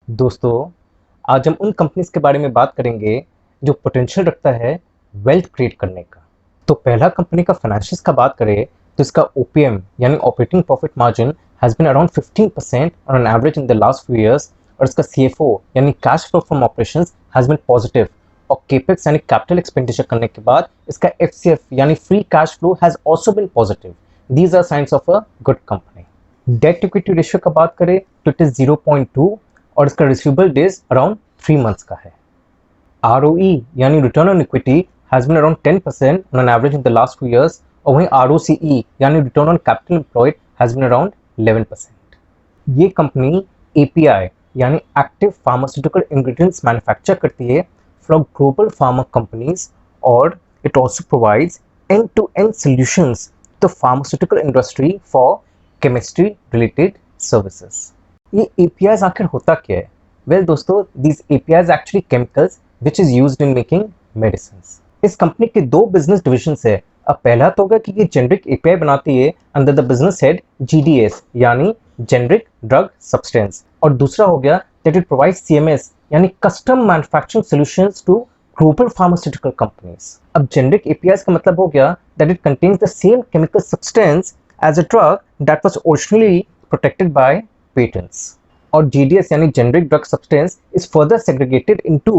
दोस्तों, आज हम उन कंपनीज के बारे में बात करेंगे जो पोटेंशियल रखता है वेल्थ क्रिएट करने का। तो पहला कंपनी का फाइनेंशियल्स का बात करें तो इसका ओपीएम यानी operating profit margin has been around 15% on an average in the last few years और इसका सीएफओ यानी cash flow from operations has been positive और केपेक्स यानी कैपिटल एक्सपेंडिचर करने के बाद इसका एफसीएफ यानी free cash flow has also been positive. These are signs of a good company. Debt equity ratio का बात करें तो इट इज 0.2 और इसका रिसीवेबल डेज अराउंड 3 मंथ्स का है। ROE यानी return on equity has been around 10% on an average in the last 2 years और वहीं ROCE यानी return on capital employed has been around 11%। ये कंपनी API यानी एक्टिव फार्मास्यूटिकल इंग्रेडिएंट्स मैन्युफैक्चर करती है फ्रॉम ग्लोबल फार्मा कंपनीज और it also provides end to end solutions to pharmaceutical industry for chemistry related services. ये APIs आखिर होता क्या है? वेल दोस्तों, these APIs actually chemicals which is used in making medicines। इस कंपनी के 2 business divisions है। अब पहला तो होगा कि ये जेनरिक API बनाती है under the business head GDS यानी जेनरिक ड्रग सब्सटेंस, और दूसरा हो गया दैट इट प्रोवाइड्स CMS यानी custom manufacturing solutions to global pharmaceutical companies. अब जेनरिक APIs का मतलब हो गया that it contains the same chemical substance as a drug that was originally protected by patents। और GDS यानी generic drug substance is further segregated into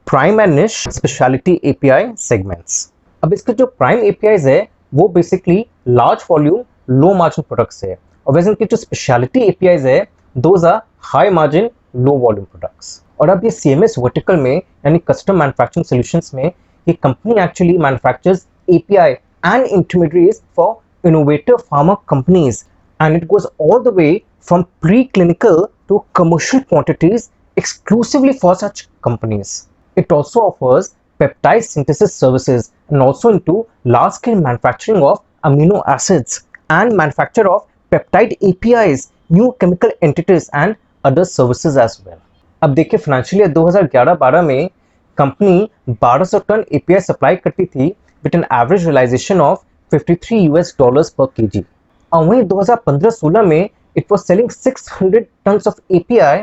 prime and niche specialty API segments। अब इसके जो prime APIs है वो basically large volume low margin products है, और वैसे इनके जो specialty APIs है those are high margin low volume products। और अब ये CMS vertical में यानी custom manufacturing solutions में ये company actually manufactures API and intermediaries for innovative pharma companies and it goes all the way from preclinical to commercial quantities exclusively for such companies। It also offers peptide synthesis services and also into large-scale manufacturing of amino acids and manufacture of peptide APIs, new chemical entities and other services as well। अब देखिए financial year 2011-12 में company 1200 ton API supply करती थी with an average realisation of $53 per kg। और वहीं 2015-16 में it was selling 600 tons of API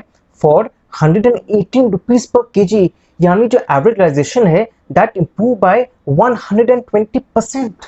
for 118 rupees per kg, यानी जो एवरेज रियलाइजेशन है that improved by 120%।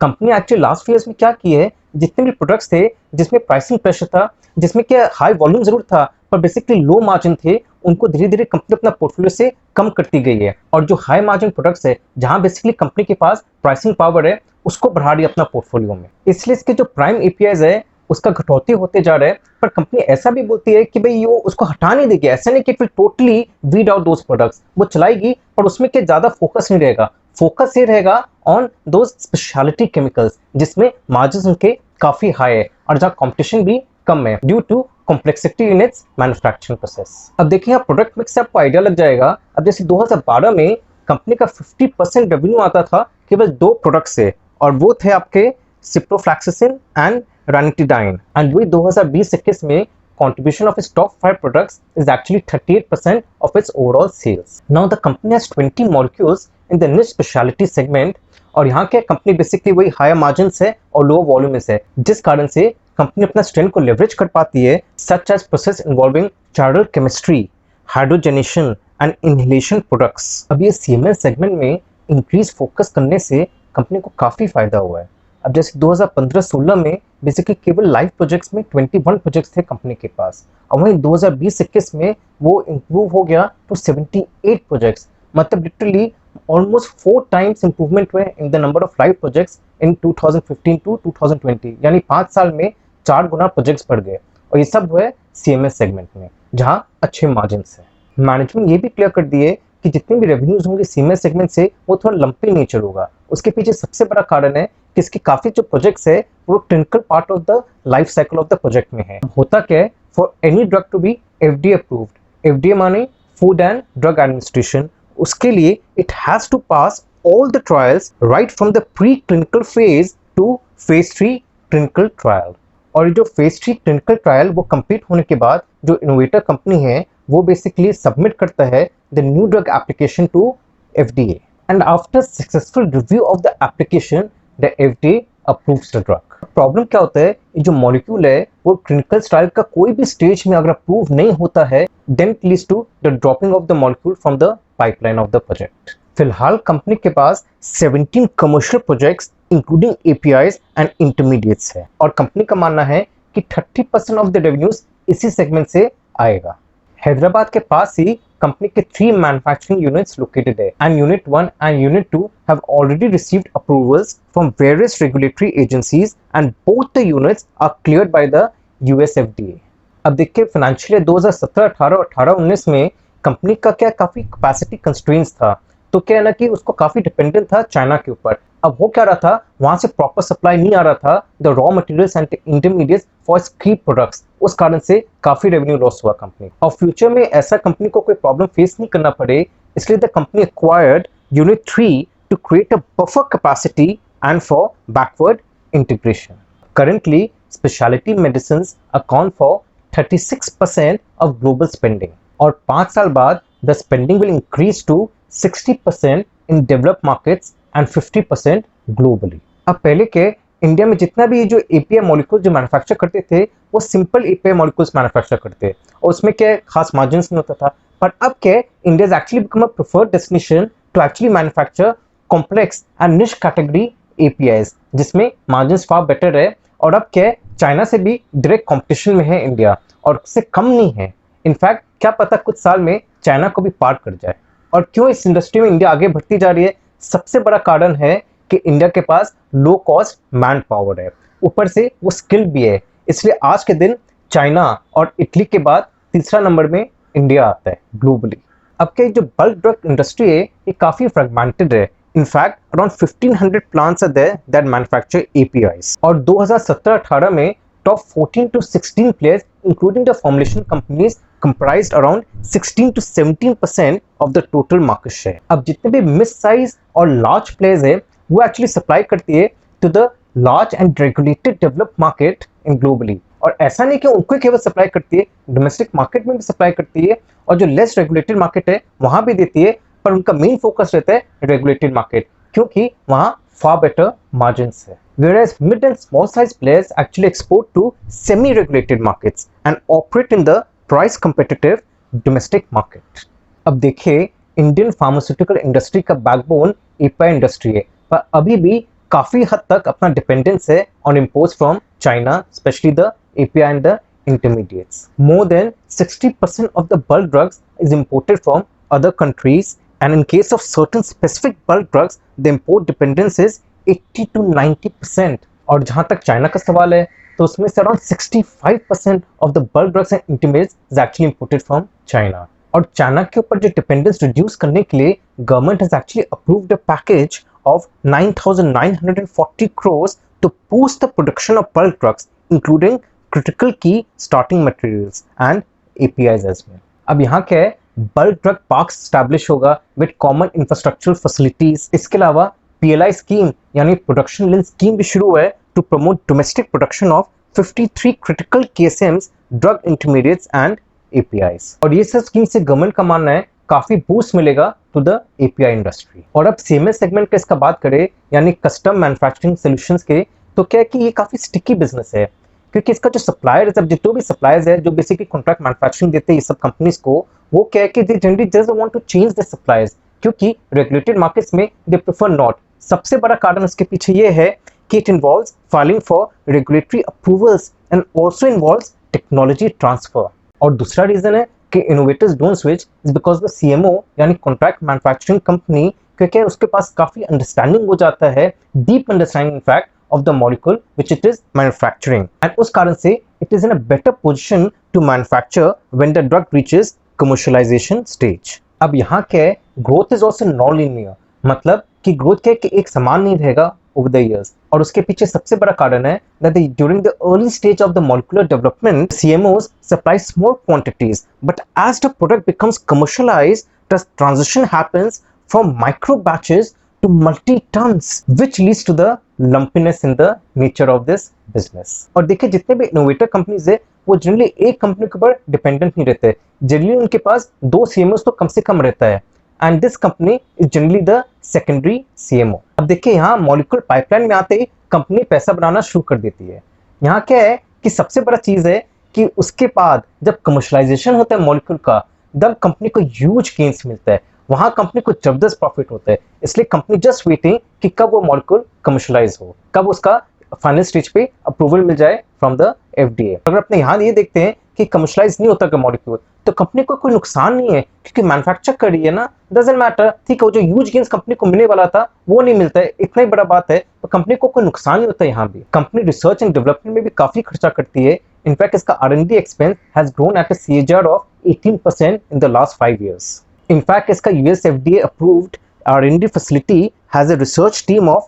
Company actually last years में क्या की है, जितने भी प्रोडक्ट्स थे जिसमें प्राइसिंग प्रेशर था, जिसमें क्या हाई वॉल्यूम जरूर था पर बेसिकली लो मार्जिन थे, उनको धीरे धीरे कंपनी अपना पोर्टफोलियो से कम करती गई है, और जो हाई मार्जिन प्रोडक्ट्स है जहां बेसिकली कंपनी के पास प्राइसिंग पावर है उसको बढ़ा रही है अपना पोर्टफोलियो में। इसलिए इसके जो प्राइम APIs है उसका घटौती होते जा रहा है, पर कंपनी ऐसा भी बोलती है कि भाई वो उसको हटा नहीं देगी। ऐसा नहीं कि it will totally weed out those products, वो चलाएगी पर उसमें क्या ज्यादा फोकस नहीं रहेगा। फोकस ये रहेगा ऑन दोज स्पेशलिटी केमिकल्स जिसमें मार्जिन उनके काफी हाई है और जहाँ कॉम्पिटिशन भी कम है due to complexity in its manufacturing process. अब देखिए यहाँ प्रोडक्ट मिक्स से आपको आइडिया लग जाएगा। अब जैसे 2012 में कंपनी का 50% रेवेन्यू आता था केवल 2 प्रोडक्ट से, और वो थे आपके सिप्रोफ्लैक्सिसिन एंड ranitidine, and वही 2020-21 में contribution of its top 5 products is actually 38% of its overall sales। Now the company has 20 molecules in the niche specialty segment, और यहाँ के कंपनी बेसिकली वही हायर मार्जिन है और लो वॉल्यूम है, जिस कारण से कंपनी अपना स्ट्रेंथ को लेवरेज कर पाती है such as process involving chiral chemistry, hydrogenation and inhalation products. अब ये CMS सेगमेंट में इंक्रीज फोकस करने से कंपनी को काफी फायदा हुआ है। अब जैसे 2015-16 में बेसिकली केवल लाइव प्रोजेक्ट्स में 21 प्रोजेक्ट्स थे कंपनी के पास, और वहीं 2020-21 में वो इंप्रूव हो गया टू 78 प्रोजेक्ट्स। मतलब लिटरली ऑलमोस्ट 4 टाइम्स इंप्रूवमेंट हुए in the number of live projects in 2015 to 2020, यानी 5 साल में 4 गुना प्रोजेक्ट्स बढ़ गए, और ये सब हुए CMS सेगमेंट में जहाँ अच्छे मार्जिन है। मैनेजमेंट ये भी क्लियर कर दिए कि जितने भी रेवेन्यूज होंगे CMS सेगमेंट से वो थोड़ा लंपी नेचर होगा। उसके पीछे सबसे बड़ा कारण है कि इसकी काफी जो प्रोजेक्ट्स है वो clinical part of the life cycle of the project में है। होता क्या है, for any drug to be FDA approved, FDA माने फूड एंड ड्रग एडमिनिस्ट्रेशन, उसके लिए it has to pass all the trials right from the pre clinical phase to phase 3 clinical trial. और जो फेज 3 क्लिनिकल ट्रायल वो complete होने के बाद जो इनोवेटर कंपनी है वो बेसिकली सबमिट करता है the new drug application to FDA, and after successful review of the application the FDA approves the drug। Problem क्या होता है, ये जो मॉलिक्यूल है वो क्लिनिकल ट्रायल का कोई भी स्टेज में अगर अप्रूव नहीं होता है then it leads to the dropping of the molecule from the pipeline of the project. फिलहाल कंपनी के पास 17 commercial projects including APIs and intermediates है और कंपनी का मानना है कि 30% ऑफ द रेवेन्यूज इसी सेगमेंट से आएगा। हैदराबाद के पास ही कंपनी के 3 मैन्युफैक्चरिंग यूनिट्स लोकेटेड है and unit 1 and unit 2 have already received approvals from various regulatory agencies and both the units are cleared by the USFDA. अब देखिए फाइनेंशियल 2017-18 और 18-19 में कंपनी का क्या काफी कैपेसिटी कंस्ट्रेंट्स था, तो क्या है ना कि उसको काफी डिपेंडेंट था चाइना के ऊपर। अब हो क्या रहा था, वहां से प्रॉपर सप्लाई नहीं आ रहा था the raw materials and intermediates for की प्रोडक्ट्स, उस कारण से काफी रेवेन्यू लॉस हुआ कंपनी। और फ्यूचर में ऐसा कंपनी को कोई प्रॉब्लम फेस नहीं करना पड़े, इसलिए the company acquired unit 3 to create a buffer capacity and for backward integration. Currently speciality medicine account for 36% of global spending और 5 साल बाद the spending will increase to 60% in developed markets and 50% globally. अब पहले के India में जितना भी जो एपीआई मॉलिक्यूल जो मैन्युफैक्चर करते थे वो सिंपल एपीआई मॉलिक्यूल्स मैन्युफैक्चर करते और उसमें क्या खास मार्जिन्स नहीं होता था, बट अब क्या India is actually become a preferred destination to actually manufacture complex and niche category APIs जिसमें मार्जिन्स फार बेटर है। और अब क्या चाइना से भी डायरेक्ट कॉम्पिटिशन में है इंडिया और उससे कम नहीं है। इनफैक्ट क्या पता कुछ साल में चाइना को भी पार कर जाए। और क्यों इस इंडस्ट्री में इंडिया आगे बढ़ती जा रही है, सबसे बड़ा कारण है कि इंडिया के पास लो कॉस्ट मैन पावर है, ऊपर से वो स्किल भी है, इसलिए आज के दिन चाइना और इटली के बाद तीसरा नंबर में इंडिया आता है ग्लोबली। अब के जो बल्क ड्रग इंडस्ट्री है ये काफी फ्रेगमेंटेड है। In fact around 1500 plants are there that manufacture APIs और 2017-18 में top 14 to 16 players including the formulation companies comprised around 16 to 17% of the total market share। अब जितने भी मिड साइज और लार्ज प्लेयर्स है वो एक्चुअली सप्लाई करती है to the large and regulated developed market in globally. और ऐसा नहीं कि उनको केवल सप्लाई करती है, डोमेस्टिक मार्केट में भी सप्लाई करती है और जो लेस रेगुलेटेड मार्केट है वहां भी देती है, पर उनका मेन फोकस रहता है रेगुलेटेड मार्केट क्योंकि वहां far better margins है। Whereas mid and small size players actually export to semi-regulated markets and operate in the price competitive domestic market। अब देखिए इंडियन फार्मास्यूटिकल इंडस्ट्री का बैकबोन एपीआई इंडस्ट्री है, पर अभी भी काफी हद तक अपना डिपेंडेंस है on imports from China, specially the API and the intermediates। More than 60% of the bulk drugs is imported from other countries and in case of certain specific bulk drugs the import dependence is 80 to 90%। और जहां तक China का सवाल है तो उसमें से around 65% of the bulk drugs and intermediates is actually imported from China. और चाइना के ऊपर जो डिपेंडेंस रिड्यूस करने के लिए government has actually approved a package of 9,940 crores to boost the production of bulk drugs including critical key starting materials and APIs as well। अब यहाँ क्या है, बल्क ड्रग पार्क स्टैब्लिश होगा विद कॉमन इंफ्रास्ट्रक्चरल फैसिलिटीज। इसके अलावा PLI scheme यानी production link scheme भी शुरू है to promote domestic production of 53 critical KSMs, drug intermediates and APIs. और ये सब स्कीम से गवर्नमेंट का मानना है काफी बूस्ट मिलेगा टू द एपीआई इंडस्ट्री। और अब सीएमएस सेगमेंट का इसका बात करें यानी कस्टम मैन्युफैक्चरिंग सॉल्यूशंस के, तो क्या है कि ये काफी स्टिकी बिजनेस है क्योंकि इसका जो सप्लायर्स है, जितने भी सप्लायर्स है जो बेसिकली कॉन्ट्रैक्ट मैन्युफैक्चरिंग देते हैं ये सब कंपनीज को, वो क्या है कि they generally doesn't want to change the suppliers क्योंकि रेगुलेटेड मार्केट्स में दे प्रेफर नॉट। सबसे बड़ा कारण उसके पीछे ये है कि it involves filing for regulatory approvals and also involves technology transfer. और दूसरा रीजन है कि innovators don't switch is because the CMO यानी कॉन्ट्रैक्ट मैन्युफैक्चरिंग कंपनी, क्योंकि उसके पास काफी अंडरस्टैंडिंग हो जाता है, deep understanding in fact of the molecule which it is manufacturing, and उस कारण से it is in a better position to manufacture when the drug reaches commercialization stage। अब यहाँ क्या है, growth is also non-linear, मतलब कि growth क्या है कि एक समान नहीं रहेगा over the years। और उसके पीछे सबसे बड़ा कारण है that during the early stage of the molecular development CMOs supply small quantities, but as the product becomes commercialized the transition happens from micro batches to multi-tons, which leads to the lumpiness in the nature of this business। और देखिए जितने भी innovator companies है वो generally एक company के ऊपर dependent नहीं रहते, जनरली उनके पास 2 CMOs तो कम से कम रहता है and this company is generally the secondary CMO। अब देखिए यहाँ मॉलिक्यूल पाइपलाइन में आते ही कंपनी पैसा बनाना शुरू कर देती है। यहाँ क्या है कि सबसे बड़ा चीज है कि उसके बाद जब कमर्शलाइजेशन होता है मॉलिक्यूल का, तब कंपनी को ह्यूज गेन्स मिलता है, वहां कंपनी को जबरदस्त प्रॉफिट होता है। इसलिए कंपनी जस्ट वेटिंग कि कब वो मॉलिक्यूल कमर्शलाइज हो, कब उसका फाइनल स्टेज पे अप्रूवल मिल जाए फ्रॉम द एफडीए। अगर अपने यहाँ ये देखते हैं कि कमर्शलाइज नहीं होता मॉलिक्यूल, तो कंपनी को कोई नुकसान नहीं है, क्योंकि मैन्युफैक्चर कर रही है ना, डजंट मैटर, ठीक है। वो जो ह्यूज गेन्स कंपनी को मिलने वाला था वो नहीं मिलता है, इतना ही बड़ा बात है, तो कंपनी को कोई नुकसान नहीं होता। यहाँ भी कंपनी रिसर्च एंड डेवलपमेंट में भी काफी खर्चा करती है। इनफैक्ट इसका R&D expense has grown at a CAGR of 18% in the last 5 years. In fact, इसका US FDA approved R&D facility has a research team of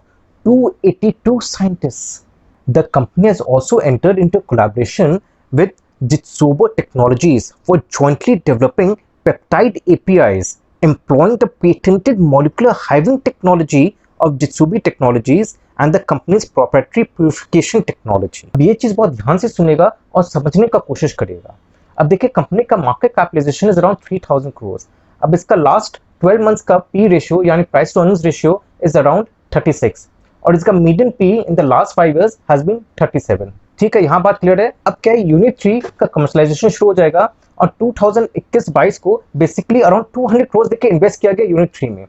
282 scientists. The company has also entered into collaboration with Jitsubo Technologies for jointly developing peptide APIs, employing the patented molecular hiving technology of Jitsubi Technologies and the company's proprietary purification technology. अब ये चीज बहुत ध्यान से सुनेगा और समझने का कोशिश करेगा। अब देखिए, कंपनी का market capitalisation is around 3000 crores। अब इसका लास्ट 12 मंथ्स का पी रेशियो यानी price to earnings ratio is around 36, और इसका median P in the last 5 years has been 37। ठीक है, यहाँ बात क्लियर है। अब क्या है, यूनिट 3 का कमर्शलाइजेशन शुरू हो जाएगा और 2021-22 को बेसिकली अराउंड 200 crores देके इन्वेस्ट किया गया यूनिट 3 में।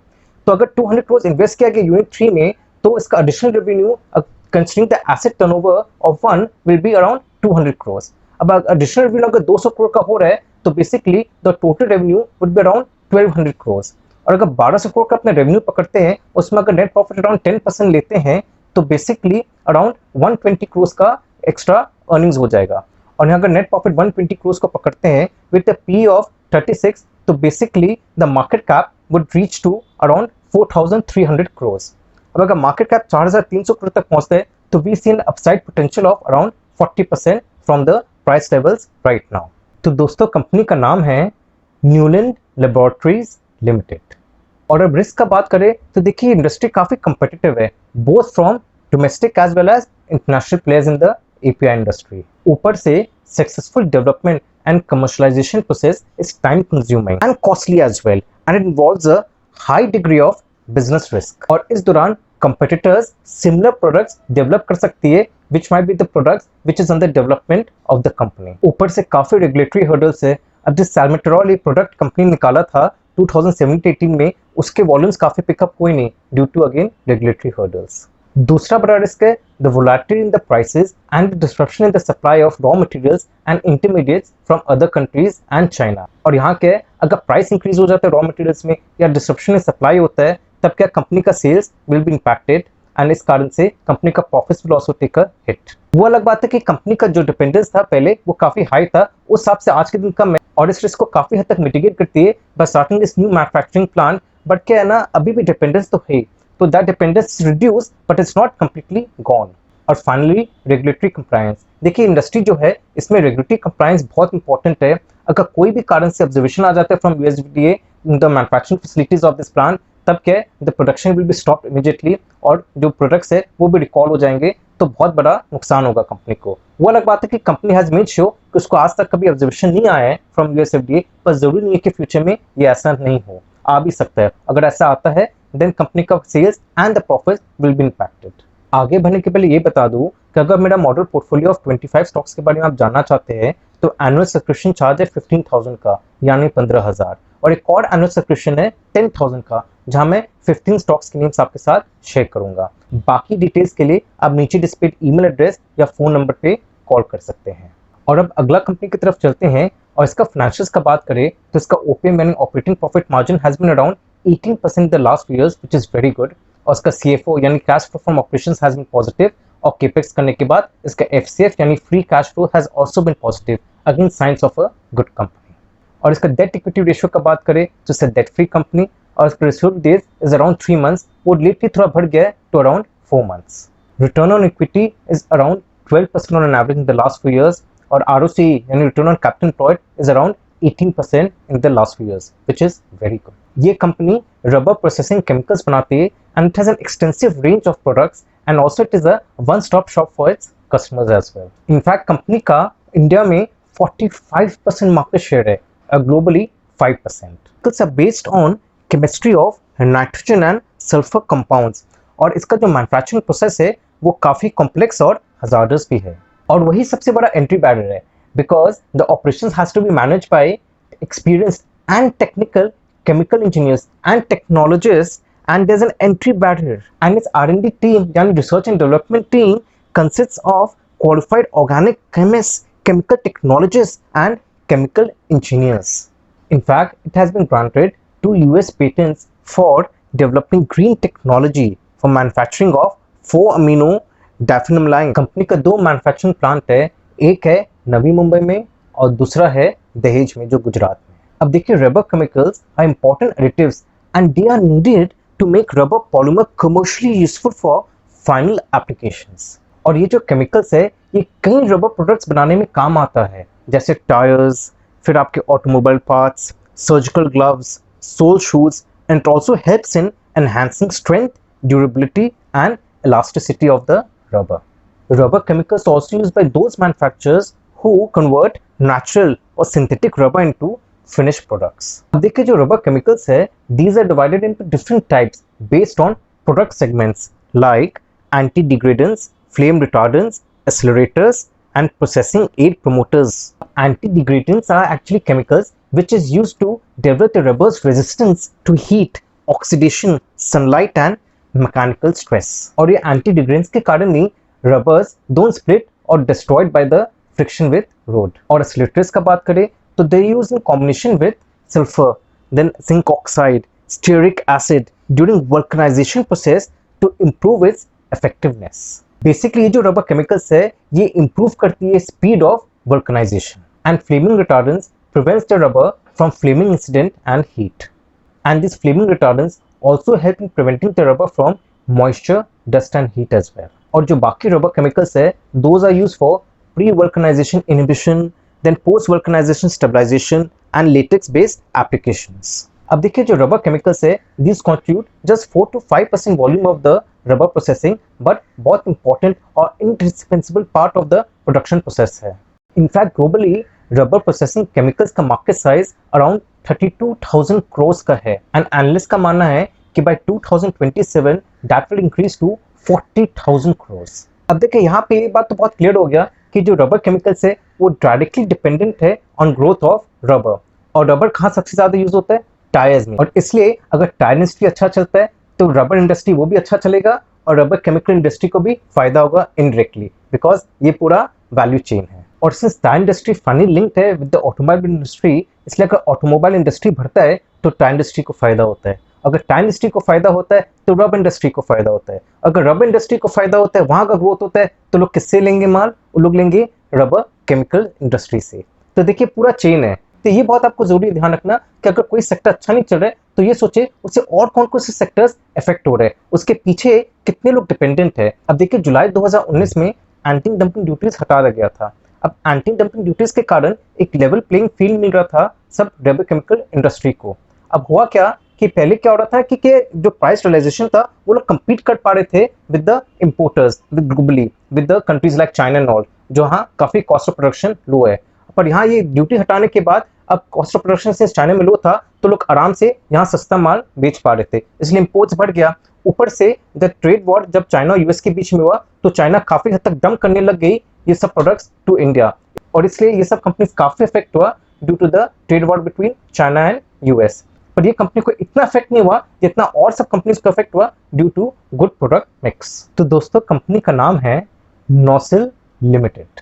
तो अगर 200 crores इन्वेस्ट किया गया यूनिट 3 में, तो इसका additional revenue considering the asset turnover of 1 will be around 200 crores। अब एडिशनल रेवेन्यू अगर 200 crore का हो रहा है, तो basically the total revenue would be around 1200 crores। और अगर 1200 crore का अपने रेवेन्यू पकड़ते हैं, उसमें अगर नेट प्रॉफिट अराउंड 10% लेते हैं, तो बेसिकली अराउंड 120 crores का एक्स्ट्रा अर्निंग्स हो जाएगा। और यहाँ अगर नेट प्रॉफिट 120 crores को पकड़ते हैं विद द पी ऑफ 36, तो basically the market cap would reach to around 4300 crores। अब अगर मार्केट कैप 4300 crore तक पहुंचते हैं, तो we see an upside potential of around 40% from the price levels right now. तो दोस्तों, कंपनी का नाम है न्यूलैंड लैबोरेटरीज लिमिटेड। और अब रिस्क का बात करें, तो देखिए इंडस्ट्री काफी कम्पिटिटिव है, both from domestic as well as international players in the API industry. ऊपर से successful development and commercialisation process is time consuming and costly as well, and it involves a high degree of business risk. और इस दौरान competitors similar products develop कर सकती है which might be the products which is under development of the company. ऊपर से काफी regulatory hurdles है। अब जिस सैल्मेट्रोल ये प्रोडक्ट कंपनी निकाला था 2017-18 में, उसके वॉल्यूम्स काफी पिकअप हुए नहीं due to again regulatory hurdles. दूसरा बड़ा रिस्क है the volatility in the prices and disruption in the supply of raw materials and intermediates from other countries and China. और यहाँ क्या है, अगर प्राइस इंक्रीज हो जाता है रॉ मटेरियल्स में या डिस्ट्रप्शन इन सप्लाई होता है, तब क्या कंपनी का sales will be impacted and इस कारण से कंपनी का profits will also take a hit. वो अलग बात है कि कंपनी का जो डिपेंडेंस था पहले वो काफी हाई था, उस हिसाब से आज के दिन कम है, और इस रिस्क को काफी हद तक मिटिगेट करती है bye starting this new manufacturing plant. But क्या है ना, अभी भी डिपेंडेंस तो है, तो that dependence reduce but it's not completely gone. और फाइनली रेगुलेटरी कंप्लायंस। देखिए इंडस्ट्री जो है इसमें रेगुलेटरी कंप्लायंस बहुत इंपॉर्टेंट है। अगर कोई भी कारण से ऑब्जर्वेशन आ जाता है from USFDA in the manufacturing facilities of this plant, तब क्या है, the production will be stopped immediately और जो प्रोडक्ट्स है वो भी रिकॉल हो जाएंगे, तो बहुत बड़ा नुकसान होगा कंपनी को। वो अलग बात है कि कंपनी हैज मेड श्योर कि उसको आज तक कभी ऑब्जर्वेशन नहीं आया है फ्रॉम USFDA, पर जरूरी नहीं है कि फ्यूचर में ये ऐसा नहीं हो, आ भी सकता है। अगर ऐसा आता है देन कंपनी का sales and the profit will be impacted. आगे बढ़ने के पहले ये बता दूं कि अगर मेरा मॉडल पोर्टफोलियो ऑफ 25 स्टॉक्स के बारे में आप जानना चाहते हैं, तो एनुअल सब्सक्रिप्शन चार्ज है 15,000 का यानी 15,000, और एक और एनुअल सब्सक्रिप्शन है 10,000 का, जहां मैं 15 स्टॉक्स के नेम्स आपके साथ शेयर करूंगा। बाकी डिटेल्स के लिए आप नीचे डिस्प्लेड ईमेल एड्रेस या फोन नंबर पे कॉल कर सकते हैं। और अब अगला कंपनी की तरफ चलते हैं और इसका फाइनेंशियल्स का बात करें, तो इसका ओपीएम यानी operating profit margin has been around 18% the last 2 years, which is very good. और इसका CFO यानी cash flow from operations has been positive, और केपेक्स करने के बाद इसका FCF यानी free cash flow has also been positive, again signs of a good company. और इसका डेट इक्विटी रेशियो का बात करें तो इसका डेट फ्री कंपनी, और इसका receive days is around 3 months, वो लेटली थोड़ा बढ़ गया है to around 4 months। Return on equity is around 12% on an average in the last 2 years, और ROCE यानी return on capital employed is around 18% in the last 2 years, which is very good. ये company rubber processing chemicals बनाती है and it has an extensive range of products, and also it is a one-stop shop for its customers as well. In fact, company का India में 45% market share है, globally 5%. It's based on chemistry of nitrogen and sulfur compounds, और इसका जो manufacturing process है वो काफी complex और हजार्डस भी है, और वही सबसे बड़ा एंट्री बैरियर है। because the operations has to be managed by experienced and technical chemical engineers and technologists, and there's an entry barrier, and its R&D team yani research and development team consists of qualified organic chemists, chemical technologists and chemical engineers. In fact, it has been granted 2 US patents for developing green technology for manufacturing of 4-amino diphenylamine. Company का 2 manufacturing plant है, एक है नवी मुंबई में और दूसरा है दहेज में जो गुजरात में। अब देखिए, rubber chemicals are important additives and they are needed to make rubber polymer commercially useful for final applications. और ये जो केमिकल्स है ये कई रबर प्रोडक्ट्स बनाने में काम आता है, जैसे टायर्स, फिर आपके automobile parts, surgical gloves, sole shoes, and it also helps in enhancing strength, durability and elasticity of the rubber. Rubber chemicals are also used by those manufacturers who convert natural or synthetic rubber into finished products. अब देखिए, जो rubber chemicals है, these are divided into different types based on product segments like anti-degradants, flame retardants, accelerators and processing aid promoters. Anti-degradants are actually chemicals which is used to develop the rubber's resistance to heat, oxidation, sunlight and mechanical stress. और ये anti degradants के कारण ही rubbers don't split और destroyed by the friction with road. और accelerators का बात करें तो they use in combination with sulphur, then zinc oxide, stearic acid during vulcanisation process to improve its effectiveness. Basically ये जो रबर केमिकल्स है ये इंप्रूव करती है speed of vulcanisation. And flaming retardants prevents the rubber from flaming incident and heat, and these flaming retardants also help in preventing the rubber from moisture, dust and heat as well. और जो बाकी rubber chemicals है, those are used for pre-vulcanization inhibition, then post-vulcanization stabilization and latex-based applications. अब देखिए, जो rubber chemicals है, these contribute just 4 to 5% volume of the rubber processing, but बहुत important और indispensable part of the production process है. In fact, globally, rubber processing chemicals का market size around 32,000 crores का है, एंड एनालिस्ट का मानना है कि by 2027 that will increase to 40,000 crores। अब देखिए, यहाँ पे ये बात तो बहुत क्लियर हो गया कि जो रबर केमिकल्स है वो डायरेक्टली डिपेंडेंट है ऑन ग्रोथ ऑफ रबर। और रबर कहाँ सबसे ज्यादा यूज होता है? टायर्स में। और इसलिए अगर टायर इंडस्ट्री अच्छा चलता है तो रबर इंडस्ट्री वो भी अच्छा चलेगा और रबर केमिकल इंडस्ट्री को भी फायदा होगा इनडायरेक्टली, बिकॉज ये पूरा वैल्यू चेन है। और since tyre industry finally linked है विद द ऑटोमोबाइल इंडस्ट्री, इसलिए अगर ऑटोमोबाइल इंडस्ट्री बढ़ता है तो टायर इंडस्ट्री को फायदा होता है, अगर टायर इंडस्ट्री को फायदा होता है तो रबर इंडस्ट्री को फायदा होता है, अगर रबर इंडस्ट्री को फायदा होता है, वहां का ग्रोथ होता है, तो लोग किससे लेंगे माल? वो लोग लेंगे रबर केमिकल इंडस्ट्री से। तो देखिए, पूरा चेन है। तो ये बहुत आपको जरूरी ध्यान रखना कि अगर कोई सेक्टर अच्छा नहीं चल रहा है तो ये सोचे उससे और कौन कौन से सेक्टर्स इफेक्ट हो रहे हैं, उसके पीछे कितने लोग डिपेंडेंट है। अब देखिए, जुलाई 2019 में एंटी डंपिंग ड्यूटीज हटा दिया गया था। अब एंटी डंपिंग ड्यूटीज के कारण एक लेवल प्लेइंग फील्ड मिल रहा था सब रबर केमिकल इंडस्ट्री को। अब हुआ क्या कि पहले क्या हो रहा था कि जो प्राइस रियलाइजेशन था वो लोग compete कर पा रहे थे with the importers, with globally, with the countries like China and all, जो हाँ काफी कॉस्ट ऑफ प्रोडक्शन लो है। पर यहाँ ये ड्यूटी हटाने के बाद अब कॉस्ट ऑफ प्रोडक्शन से चाइना में लो था तो लोग आराम से यहाँ सस्ता माल बेच पा रहे थे, इसलिए इम्पोर्ट्स बढ़ गया। ऊपर से द ट्रेड वॉर जब चाइना और यूएस के बीच में हुआ तो चाइना काफी हद तक डंप करने लग गई ये सब प्रोडक्ट्स टू इंडिया, और इसलिए ये सब कंपनीज काफी इफेक्ट हुआ due to the trade war between China and US. पर ये कंपनी को इतना इफेक्ट नहीं हुआ जितना और सब कंपनीज को इफेक्ट हुआ due to good product mix. तो दोस्तों, कंपनी का नाम है नोसिल लिमिटेड।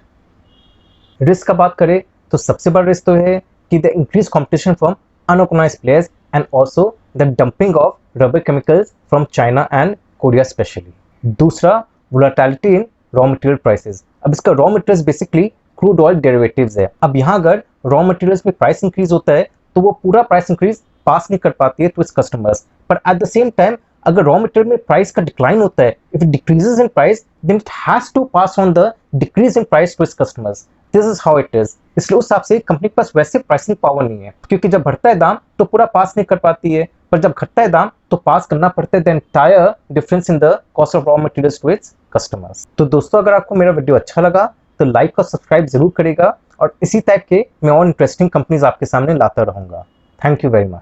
रिस्क का बात करें तो सबसे बड़ा रिस्क तो है कि the increase competition from unorganised players and also the dumping of rubber chemicals from China and Korea specially. दूसरा, वोलेटिलिटी इन रॉ मटेरियल प्राइसेस। अब इसका raw materials basically crude oil derivatives है। अब यहाँ अगर रॉ मटेरियल्स में प्राइस इंक्रीज होता है तो वो पूरा प्राइस इंक्रीज पास नहीं कर पाती है टू इट्स कस्टमर्स, पर एट द सेम टाइम अगर रॉ मटेरियल में प्राइस का डिक्लाइन होता है, if it decreases in price then it has to pass on the decrease in price to its customers. This is how it is. इसलिए उस हिसाब से company के पास वैसे प्राइसिंग पावर नहीं है, क्योंकि जब बढ़ता है दाम तो पूरा पास नहीं कर पाती है, पर जब घटता है दाम तो पास करना पड़ता है the entire difference in the cost of raw materials to its customers. तो दोस्तों, अगर आपको मेरा वीडियो अच्छा लगा तो लाइक और सब्सक्राइब जरूर करेगा, और इसी टाइप के मैं और इंटरेस्टिंग कंपनीज आपके सामने लाता रहूंगा। Thank you very much.